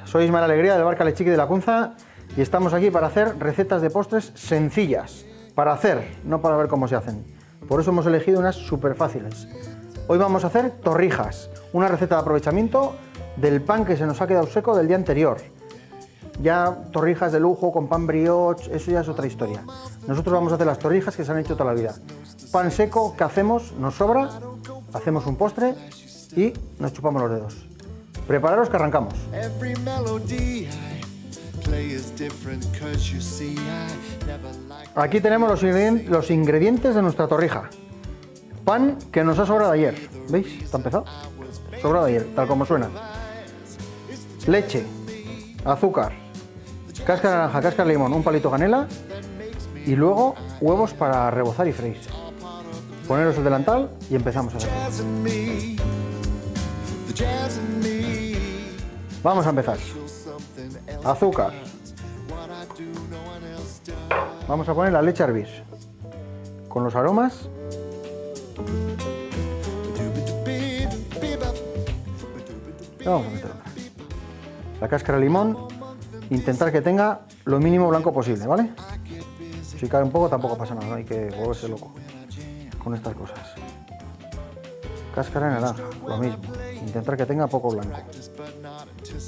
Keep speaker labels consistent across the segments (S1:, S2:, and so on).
S1: Soy Ismael Alegría del bar Calechiqui de la Cunza y estamos aquí para hacer recetas de postres sencillas. Para hacer, no para ver cómo se hacen. Por eso hemos elegido unas súper fáciles. Hoy vamos a hacer torrijas, una receta de aprovechamiento del pan que se nos ha quedado seco del día anterior. Ya torrijas de lujo con pan brioche, eso ya es otra historia. Nosotros vamos a hacer las torrijas que se han hecho toda la vida. Pan seco, ¿qué hacemos? Nos sobra, hacemos un postre y nos chupamos los dedos. Prepararos que arrancamos. Aquí tenemos los ingredientes de nuestra torrija. Pan que nos ha sobrado ayer. ¿Veis? Está empezado. Sobrado ayer, tal como suena. Leche, azúcar, cáscara de naranja, cáscara de limón, un palito de canela y luego huevos para rebozar y freír. Poneros el delantal y empezamos a hacer. Vamos a empezar. Azúcar. Vamos a poner la leche a hervir. Con los aromas. Vamos a meter otra. La cáscara de limón. Intentar que tenga lo mínimo blanco posible, ¿vale? Si cae un poco tampoco pasa nada, no hay que volverse loco con estas cosas. Cáscara de naranja, lo mismo. Intentar que tenga poco blanco.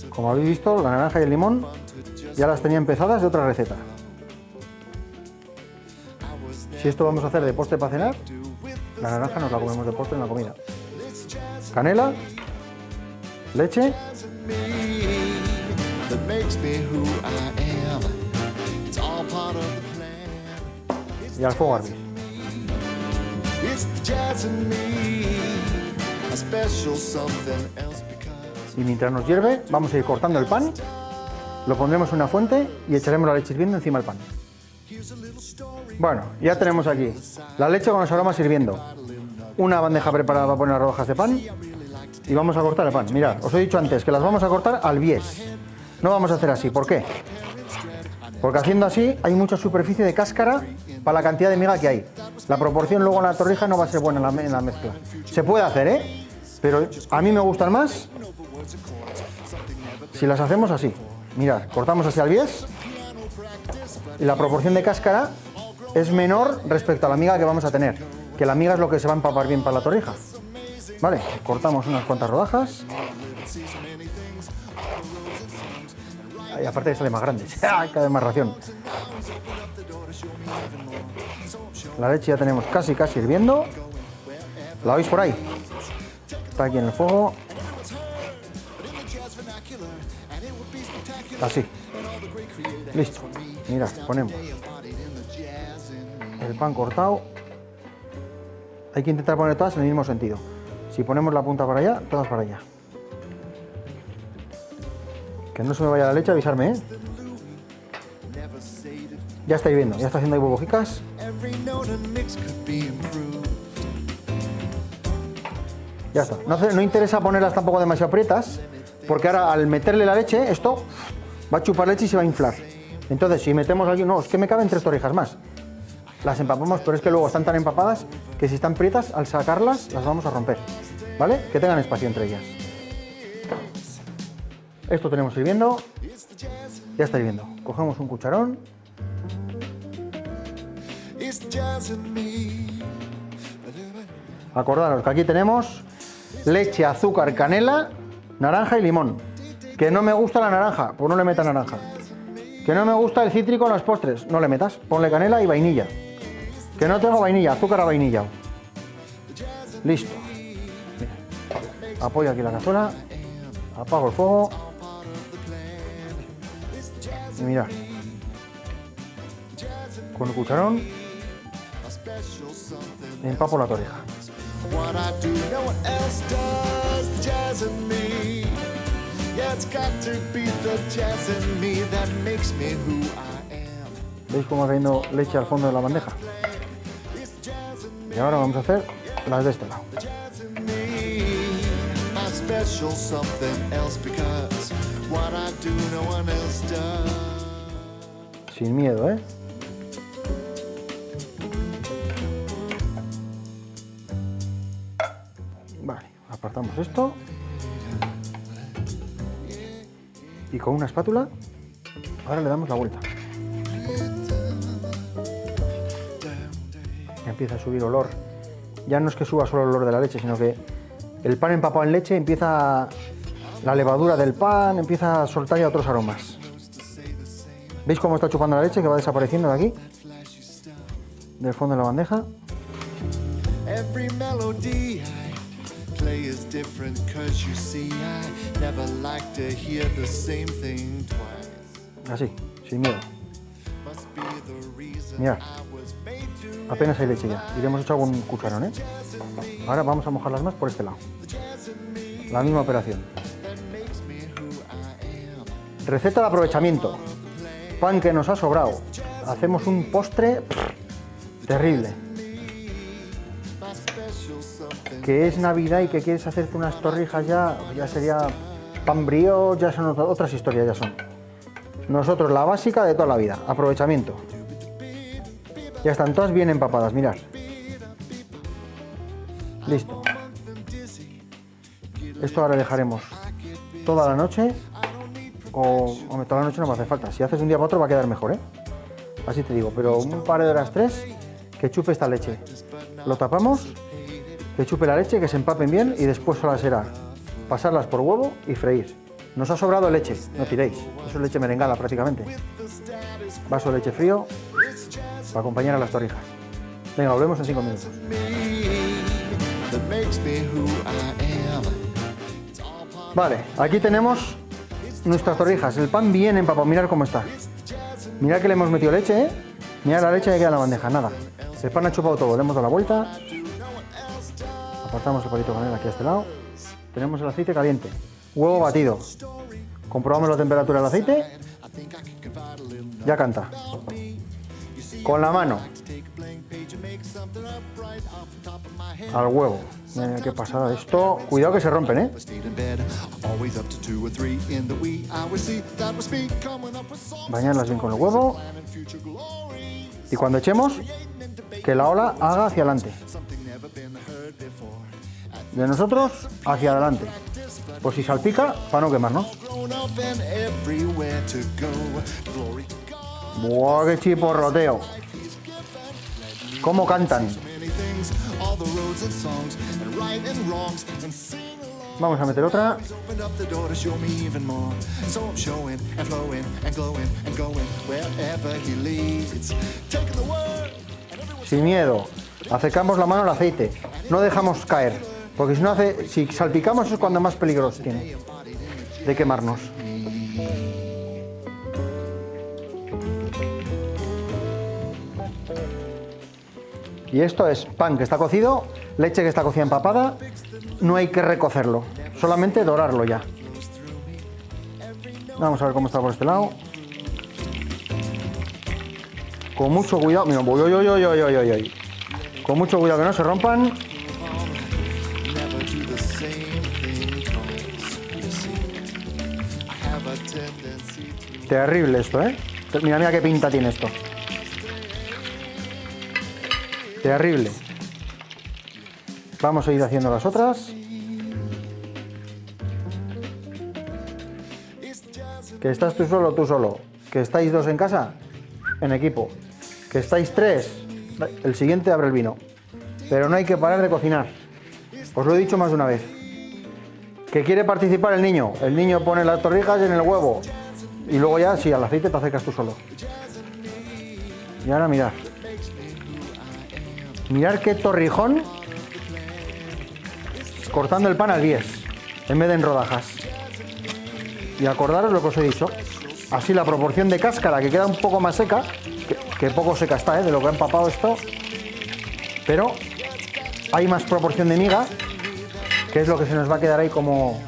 S1: Como habéis visto, la naranja y el limón ya las tenía empezadas de otra receta. Si esto vamos a hacer de postre para cenar, la naranja nos la comemos de postre en la comida. Canela, leche y al fuego a hervir. Y mientras nos hierve, vamos a ir cortando el pan, lo pondremos en una fuente y echaremos la leche hirviendo encima del pan. Bueno, ya tenemos aquí la leche con los aromas hirviendo, una bandeja preparada para poner las rodajas de pan y vamos a cortar el pan. Mirad, os he dicho antes que las vamos a cortar al bies, no vamos a hacer así. ¿Por qué? Porque haciendo así hay mucha superficie de cáscara para la cantidad de miga que hay. La proporción luego en la torrija no va a ser buena en la mezcla. Se puede hacer, ¿eh? Pero a mí me gustan más si las hacemos así. Mirad, cortamos así al bies y la proporción de cáscara es menor respecto a la miga que vamos a tener, que la miga es lo que se va a empapar bien para la torrija. Vale, cortamos unas cuantas rodajas. Y aparte que sale más grande, cada vez más ración. La leche ya tenemos casi hirviendo. ¿La veis por ahí? Está aquí en el fuego. Así. Listo. Mirad, ponemos el pan cortado. Hay que intentar poner todas en el mismo sentido. Si ponemos la punta para allá, todas para allá. Que no se me vaya la leche, avisarme, ¿eh? Ya está hirviendo, ya está haciendo ahí burbujicas. Ya está. No interesa ponerlas tampoco demasiado prietas, porque ahora al meterle la leche, esto va a chupar leche y se va a inflar. Entonces, si metemos aquí, no, es que me caben 3 torrijas más. Las empapamos, pero es que luego están tan empapadas que si están prietas, al sacarlas, las vamos a romper. ¿Vale? Que tengan espacio entre ellas. Esto tenemos hirviendo. Ya está hirviendo. Cogemos un cucharón. Acordaros que aquí tenemos leche, azúcar, canela, naranja y limón. Que no me gusta la naranja, pues no le metas naranja. Que no me gusta el cítrico en los postres, no le metas. Ponle canela y vainilla. Que no tengo vainilla, azúcar a vainilla. Listo. Mira. Apoyo aquí la cazuela. Apago el fuego. Y mirad. Con el cucharón empapo la torrija. ¿Veis cómo va cayendo leche al fondo de la bandeja? Y ahora vamos a hacer las de este lado. Sin miedo, ¿eh? Vale, apartamos esto. Y con una espátula, ahora le damos la vuelta. Empieza a subir olor. Ya no es que suba solo el olor de la leche, sino que el pan empapado en leche empieza, la levadura del pan empieza a soltar ya otros aromas. ¿Veis cómo está chupando la leche que va desapareciendo de aquí? Del fondo de la bandeja. Así, sin miedo. Mirad, apenas hay leche ya. Y le hemos hecho algún cucharón, ¿eh? Ahora vamos a mojarlas más por este lado. La misma operación. Receta de aprovechamiento. Pan que nos ha sobrado. Hacemos un postre terrible. Que es Navidad y que quieres hacerte unas torrijas ya sería pan brioche, ya son otras historias, ya son. Nosotros la básica de toda la vida, aprovechamiento. Ya están todas bien empapadas, mirad. Listo. Esto ahora dejaremos toda la noche, o toda la noche no me hace falta. Si haces de un día para otro va a quedar mejor, ¿eh? Así te digo, pero un par de horas, 3, que chupe esta leche. Lo tapamos, que chupe la leche, que se empapen bien y después solo será pasarlas por huevo y freír. Nos ha sobrado leche, no tiréis, eso es leche merengada prácticamente. Vaso de leche frío para acompañar a las torrijas. Venga, volvemos en 5 minutos. Vale, aquí tenemos nuestras torrijas, el pan bien empapado, mirad cómo está. Mirad que le hemos metido leche, ¿eh? Mirad la leche que queda en la bandeja, nada. El pan ha chupado todo, le hemos dado la vuelta. Apartamos el palito con él aquí a este lado. Tenemos el aceite caliente. Huevo batido. Comprobamos la temperatura del aceite. Ya canta. Con la mano. Al huevo. Miren qué pasada. Esto, cuidado que se rompen, ¿eh? Bañarlas bien con el huevo. Y cuando echemos, que la ola haga hacia adelante. De nosotros hacia adelante. Por si salpica, para no quemarnos. ¡Buah, qué chiporroteo! ¿Cómo cantan? Vamos a meter otra. Sin miedo. Acercamos la mano al aceite. No dejamos caer. Porque si salpicamos es cuando más peligros tiene de quemarnos. Y esto es pan que está cocido, leche que está cocida empapada, no hay que recocerlo, solamente dorarlo ya. Vamos a ver cómo está por este lado. Con mucho cuidado, mira, con mucho cuidado que no se rompan. Terrible esto, ¿eh? Mira qué pinta tiene esto. Terrible. Vamos a ir haciendo las otras. Que estás tú solo. Que estáis 2 en casa, en equipo. Que estáis 3, el siguiente abre el vino. Pero no hay que parar de cocinar. Os lo he dicho más de una vez. Que quiere participar el niño pone las torrijas en el huevo. Y luego ya, sí, al aceite te acercas tú solo. Y ahora mirad. Mirad qué torrijón. Cortando el pan al 10, en vez de en rodajas. Y acordaros lo que os he dicho. Así la proporción de cáscara, que queda un poco más seca, que poco seca está, de lo que ha empapado esto. Pero hay más proporción de miga, que es lo que se nos va a quedar ahí como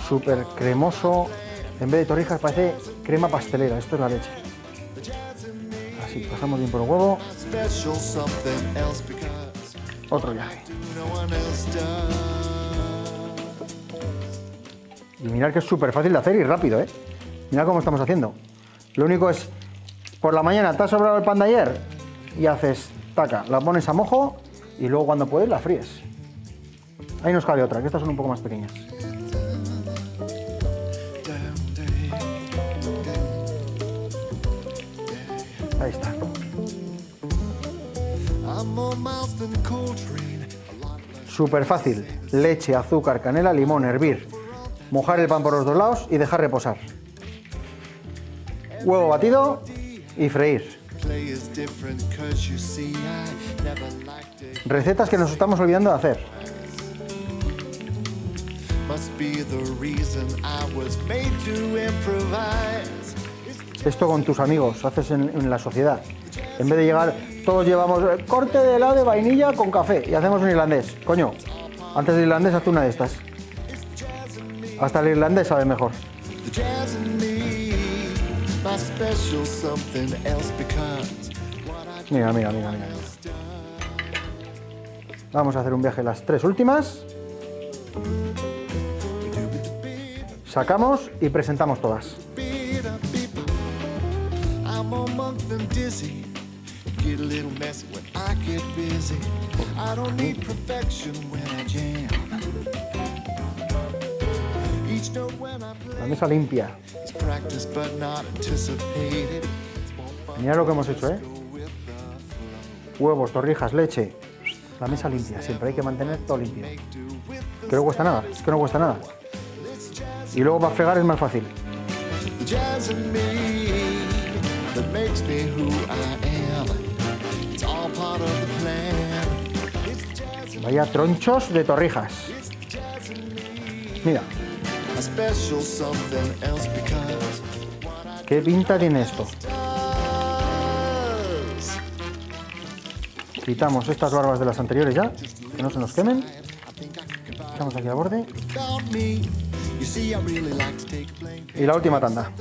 S1: súper cremoso. En vez de torrijas parece crema pastelera. Esto es la leche. Así, pasamos bien por el huevo. Otro viaje. Y mirad que es súper fácil de hacer y rápido, ¿eh? Mirad cómo estamos haciendo. Lo único es, por la mañana te ha sobrado el pan de ayer y haces, taca, la pones a mojo y luego cuando puedes la fríes. Ahí nos cabe otra, que estas son un poco más pequeñas. Ahí está. Súper fácil. Leche, azúcar, canela, limón, hervir. Mojar el pan por los dos lados y dejar reposar. Huevo batido y freír. Recetas que nos estamos olvidando de hacer. Esto con tus amigos, haces en la sociedad. En vez de llegar, todos llevamos corte de helado de vainilla con café y hacemos un irlandés. Coño, antes del irlandés haz una de estas. Hasta el irlandés sabe mejor. Mira, mira, mira, mira. Vamos a hacer un viaje las tres últimas. Sacamos y presentamos todas. La mesa limpia. Mira lo que hemos hecho, ¿eh? Huevos, torrijas, leche. La mesa limpia, siempre hay que mantener todo limpio. Que no cuesta nada, es que no cuesta nada. Y luego para fregar es más fácil. Vaya tronchos de torrijas. Mira. ¿Qué pinta tiene esto? Quitamos estas barbas de las anteriores ya, que no se nos quemen. Echamos aquí al borde. Y la última tanda.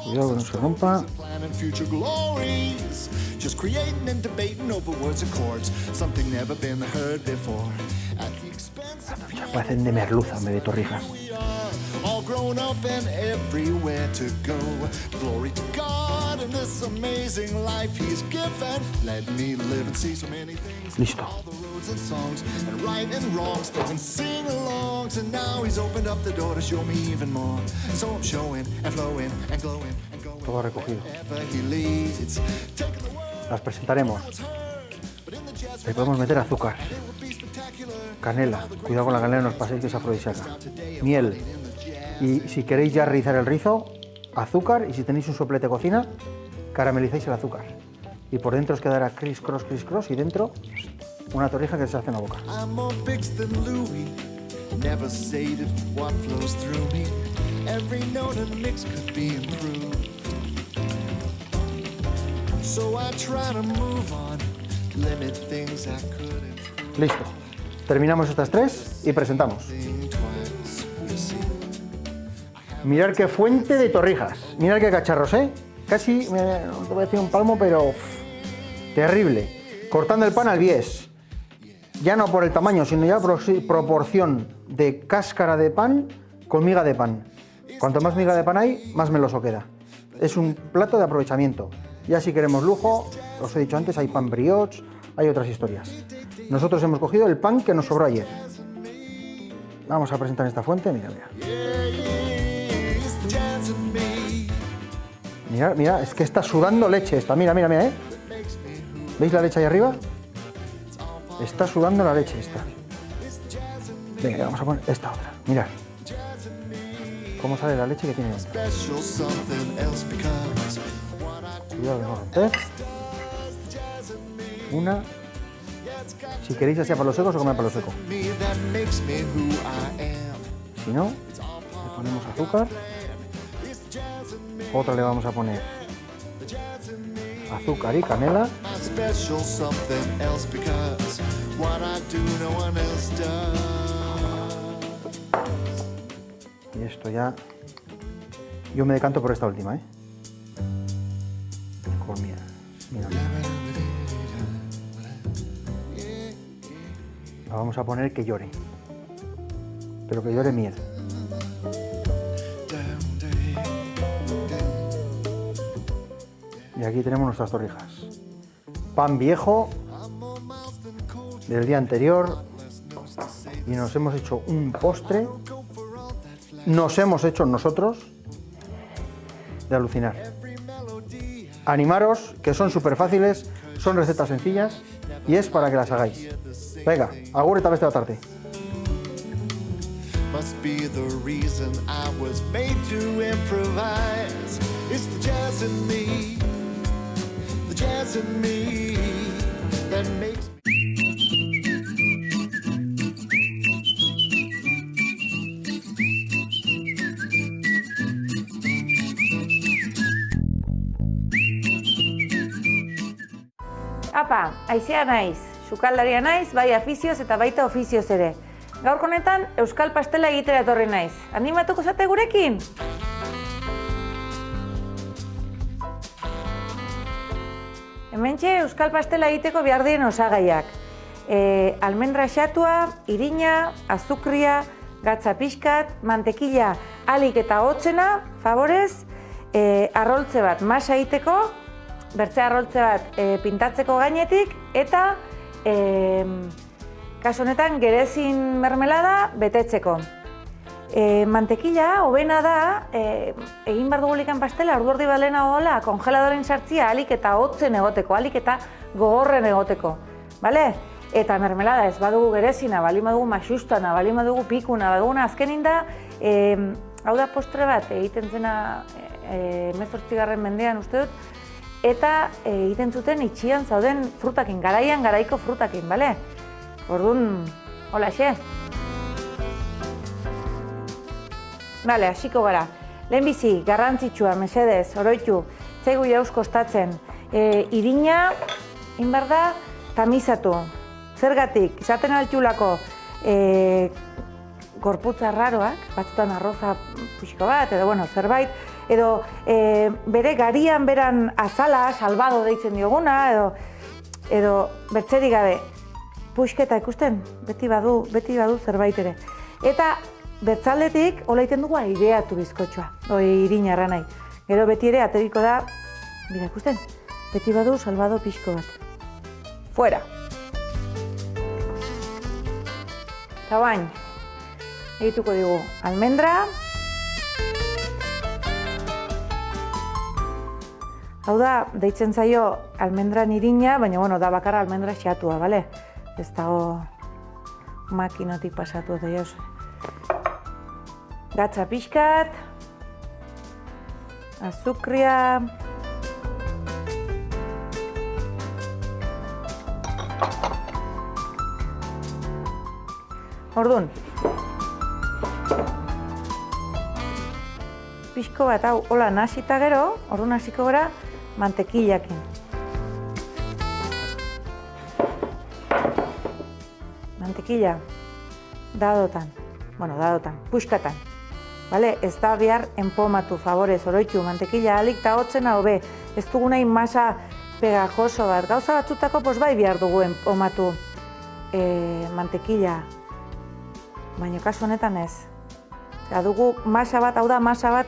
S1: Cuidado que no se rompa. Parecen de merluza en vez de torrijas. Listo. Todo recogido. Las presentaremos. Le podemos meter azúcar, canela, cuidado con la canela, no os paséis que es afrodisíaca, miel, y si queréis ya rizar el rizo, azúcar, y si tenéis un soplete de cocina, caramelizáis el azúcar. Y por dentro os quedará criss cross, y dentro una torrija que se hace en la boca. Listo. Terminamos estas tres y presentamos. Mirad qué fuente de torrijas. Mirad qué cacharros, ¿eh? Casi, no te voy a decir un palmo, pero terrible. Cortando el pan al bies. Ya no por el tamaño, sino ya por proporción de cáscara de pan con miga de pan. Cuanto más miga de pan hay, más meloso queda. Es un plato de aprovechamiento. Ya si queremos lujo, os he dicho antes, hay pan brioche, hay otras historias. Nosotros hemos cogido el pan que nos sobró ayer. Vamos a presentar esta fuente, mira, mira. Mira, mira, es que está sudando leche esta, mira, mira, mira, ¿eh? ¿Veis la leche ahí arriba? Está sudando la leche esta. Venga, vamos a poner esta otra, mirad. Cómo sale la leche que tiene dentro. Cuidado de no romper. Una. Si queréis así a palos secos o comer a palo seco. Si no, le ponemos azúcar. Otra le vamos a poner azúcar y canela. Y esto ya... Yo me decanto por esta última, ¿eh? Con miel. Mira, mira. La vamos a poner que llore. Pero que llore miel. Y aquí tenemos nuestras torrijas. Pan viejo del día anterior. y nos hemos hecho un postre, nos hemos hecho nosotros de alucinar. Animaros, que son súper fáciles, son recetas sencillas y es para que las hagáis. Venga, agur eta beste bat arte.
S2: Must be the reason I was made to improvise. It's the jazz in me that makes me.
S3: Apa, aizea naiz, sukaldaria naiz, bai afizioz eta baita ofizioz ere. Gaurko honetan euskal pastela egitera etorri naiz. Animatuko zate gurekin? Hementxe euskal pastela egiteko behar diren osagaiak. Almendra xatua, irina, azukria, gatza pixkat, mantekila alik eta hotzena, favorez, arroltze bat masa egiteko, bertze arroltze bat pintatzeko gainetik, eta kasu honetan gerezin mermelada betetzeko. Mantekila, hobena da, egin behar dugulikan pastela, ordu bat lehenago dola, kongeladoren sartzia alik eta hotzen egoteko, alik eta gogorren egoteko. Bale? Eta mermelada ez badugu gerezina, bali badugu maxustana, bali badugu pikuna, baduguna azkenin da, hau da postre bat egiten zena 18. mendean uste dut, eta egiten zuten itxian zauden frutakin, garaian garaiko frutakin, bale? Orduan, hola xe. Bale, hasiko gara. Lehenbizi, garrantzitsua, mesedez, oroitu, zaigu jauz kostatzen. Irina, inbar da, tamizatu. Zergatik, izaten altxulako gorputza raroak, batzutan arroza puxiko bat, edo bueno, zerbait, edo bere garian beran azala, salbado deitzen dioguna, edo bertzerik gabe, puxketa ikusten, beti badu zerbait ere. Eta bertzaldetik, hola iten dugu aireatu bizkotxoa, irina erra nahi. Gero beti ere ateriko da, bira ikusten, beti badu salbado pixko bat. Fuera! Eta bain, egituko dugu almendra. Hau da, deitzen zaio almendran irina, baina bueno, da bakarra almendra xatua, bale? Ez dago makinotik pasatu eta jauz. Gatza pixkat, azukria, orduan, pixko bat hau hola nasita gero, orduan hasiko gara mantekillakin. Mantekilla, dadotan, puxkatan. Bale, ez da behar enpomatu, favorez, oroitu, mantekilla alik eta hotzena hobe. Ez dugu nahi masa pegajoso bat. Gauza batzutako bai behar dugu enpomatu mantekilla. Baina kasu honetan ez. Dugu masa bat, hau da masa bat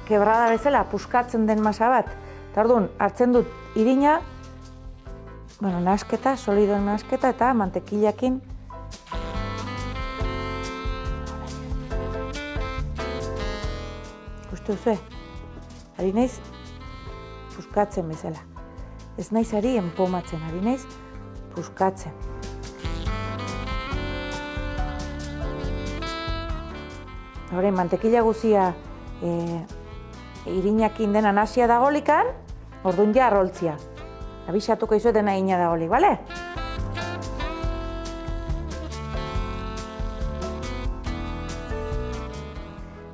S3: kebrada bezala, puskatzen den masa bat. Eta orduan, hartzen dut irina, nasketa, solidoen nasketa eta mantekillakin. Ikustu duzu, ari naiz puskatzen bezala. Ez naiz ari enpomatzen, ari naiz puskatzen. Horrein, mantekila guzia irinakin dena nasia dagolikan, orduan ja arroltzia. Abisatuko izuetena ina dagolik, bale?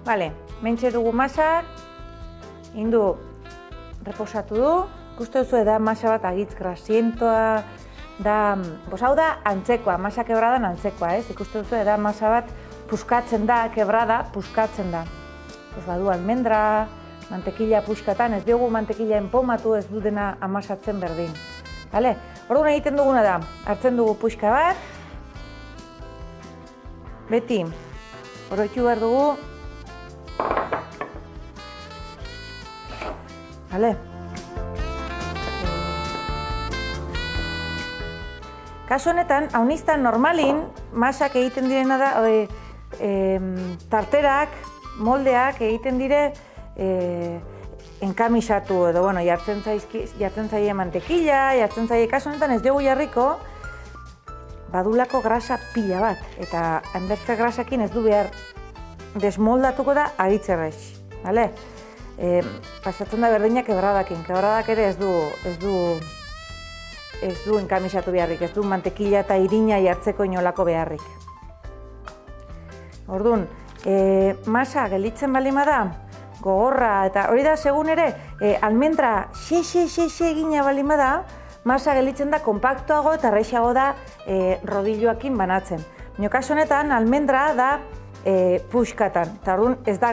S3: Bale, mentxe dugu masak, indu reposatu du, ikuste duzu da masa bat agitz grasientoa, hau da antzekoa, masa kebradan antzekoa, ikuste duzu da masa bat puskatzen da, kebrada, puskatzen da. Badu almendra, mantekila puskatan, ez diogu mantekila enpomatu, ez du dena amasatzen berdin. Orduan egiten duguna da, hartzen dugu puska bat, beti, oroitu behar dugu, Kasu honetan, haunistan normalin, masak egiten direna da, tarterak, moldeak egiten dire enkamisatu edo, bueno, jartzen zaie mantekila, jartzen zaie, kasu honetan ez dugu jarriko, badulako grasa pila bat, eta hainbertze grasakin ez du behar desmoldatuko da agitzerrez, bale? Pasatzen da berdina kebradakin, kebradak ere ez du enkamisatu beharrik, ez du mantekila eta irina jartzeko inolako beharrik. Orduan, masa gelitzen balima da, gogorra, eta hori da, segun ere, almendra xe egina balima da, masa gelitzen da kompaktuago eta erraixago da rodilloakin banatzen. Baina kasu honetan, almendra da puxkatan, eta orduan ez da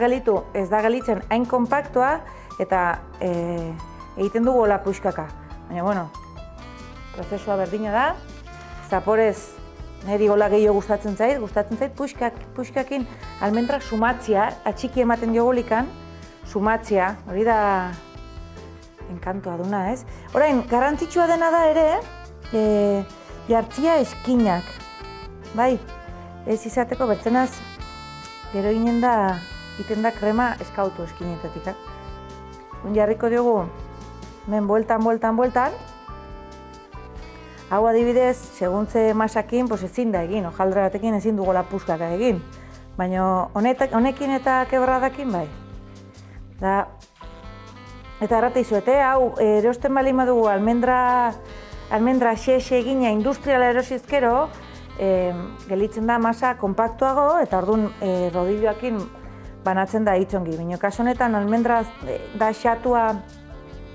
S3: gelitzen hain kompaktua eta egiten dugu hola puxkaka. Baina, bueno, prozesua berdina da, zaporez niri hola gehiago gustatzen zait puxkakin almendrak sumatzia, atxiki ematen diogolikan, sumatzia, hori da enkantoa duna, ez? Orain, garrantzitsua dena da ere, jartzia eskinak, bai? Ez izateko bertzenaz, gero ginen da, iten da krema eskautu eskinetatik. Jarriko diogu, hemen bueltan, hau adibidez, segun ze masakin, ezin da egin, hojaldre batekin ezin dugu puskaka egin. Baina honekin eta kebradakin bai. Eta errate izuete, hau erosten balin badugu almendra xe egina industriala erosizkero, gelitzen da masa kompaktuago eta orduan rodilloakin banatzen da hitzongi. Baina kasu honetan almendra da xatua,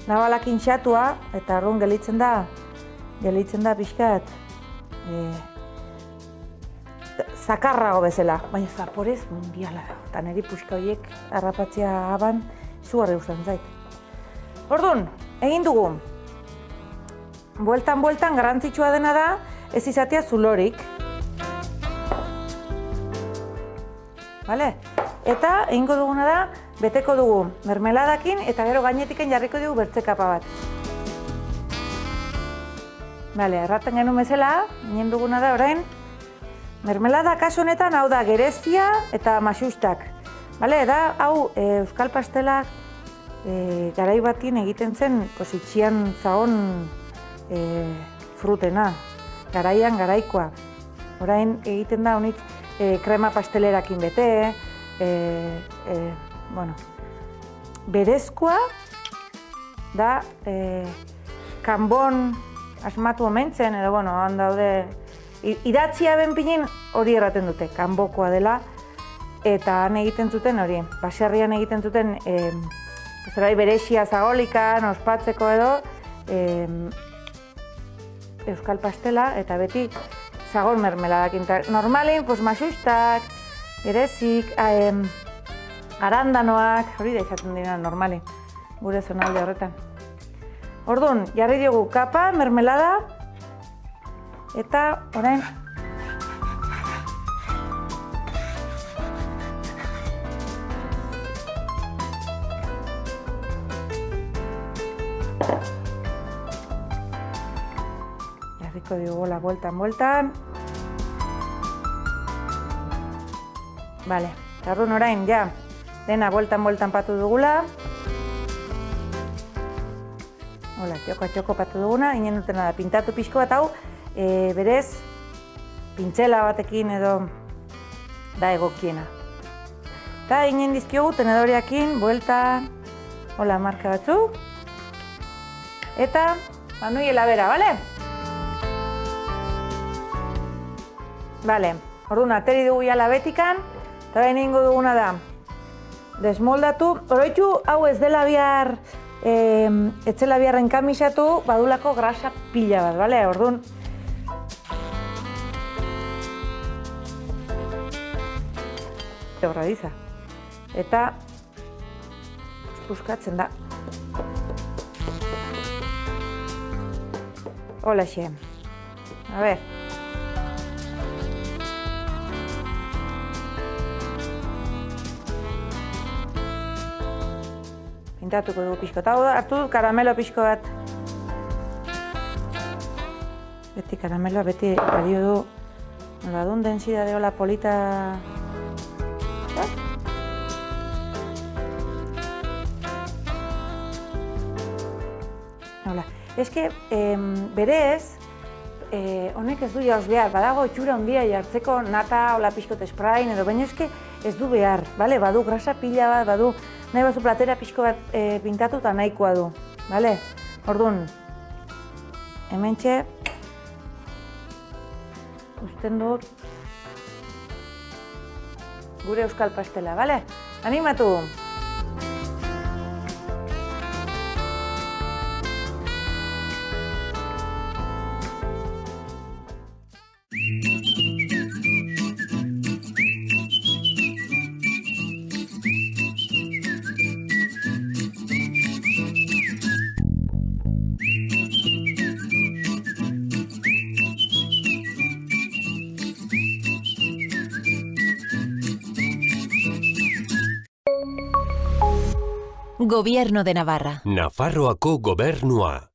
S3: nabalakin xatua, eta orduan gelitzen da pixkat zakarrago bezala, baina zaporez mundiala da. Eta niri puxka horiek harrapatzea aban izugarri gustatzen zait. Orduan, egin dugu. Bueltan garrantzitsua dena da ez izatea zulorik. Bale? Eta egingo duguna da, beteko dugu mermeladakin eta gero gainetiken jarriko dugu bertzekapa bat. Bale, erraten genuen bezala, egin duguna da orain, mermelada kasu honetan hau da gerezia eta masustak. Bale, da hau euskal pastelak garai batien egiten zen itxian zagon frutena, garaikoa. Orain egiten da honitz krema pastelerakin bete, berezkoa da kanbon asmatu omentzen, edo, han daude, idatzia benpinin hori erraten dute, kanbokoa dela, eta han egiten zuten hori, baserrian egiten zuten, berexia zagolikan, ospatzeko edo, euskal pastela, eta beti zagon mermeladakin. Normalin, masustak, gerezik, arandanoak, hori da izaten dira normalin, gure zonalde horretan. Orduan, jarri diogu kapa, mermelada, eta orain jarriko diogu bueltan. Bale, eta orduan orain, ja, dena bueltan patu dugula. Hola, txoko patu duguna, inen dutena da, pintatu pixko bat hau, berez, pintzela batekin edo da egokiena. Eta inen dizkiogu tenedoreakin, bueltan, hola, marka batzuk. Eta, manuiela bera, bale? Bale, orduan, ateri dugu jala betikan, eta bain egingo duguna da, desmoldatu. Oroitzu, hau ez dela bihar, etzela biharren kamisatu, badulako grasa pila bat, bale? Orduan, horradiza. Eta, puskatzen da. Holaxe. A ber. Pintatuko dugu pixko. Eta hartu dut karamelo pixko bat. Beti karameloa, beti balio du, nola dun densidade hola polita... Hola, eske berez, honek ez du jauz behar, badago itxura handia jartzeko nata, hola pixkot esprain edo, baina eske ez du behar, bale? Badu grasa pila bat, badu nahi bazu platera pixko bat pintatu eta nahikoa du, bale? Orduan, hementxe, usten dut gure euskal pastela, bale? Animatu!
S4: Gobierno de Navarra.
S5: Nafarroako gobernua.